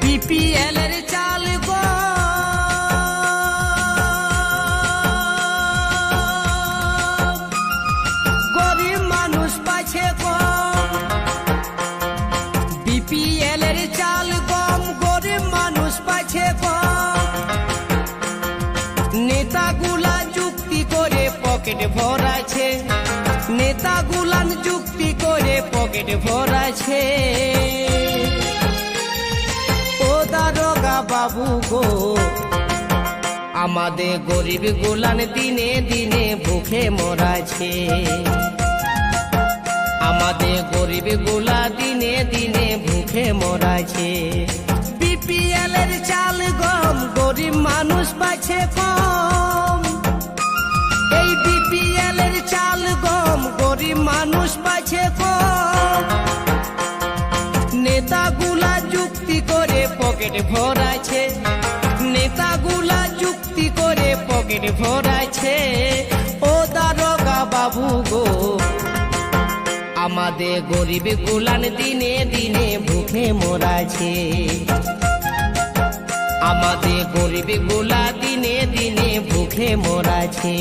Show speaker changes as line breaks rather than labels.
BPL এর চাল গো গরিব মানুষ পাচ্ছে কম। বিপিএল এর চাল গম গরিব মানুষ পাচ্ছে কম। নেতাগুলা যুক্তি করে পকেট ভরাছে, নেতাগুলান যুক্তি করে পকেট ভরাছে। ও দারোগা বাবু গো, আমাদের গরিব গুলান দিনে দিনে ভুখে মরাছে। আমাদের গরিব গুলা দিনে দিনে ভুখে মরাছে। বিপিএল এর চাল গম গরিব মানুষ পাচ্ছে কম। এই বিপিএল এর চাল গম গরিব মানুষ পাচ্ছে কম। নেতাগুলা যুক্তি করে পকেট ভরাছে, নেতাগুলা যুক্তি করে পকেট ভরাছে। ও দারোগা বাবু গো, আমাদের গরিব গুলান দিনে দিনে ভুখে মরাছে। আমাদের গরিব গুলা দিনে দিনে ভুখে মরাছে।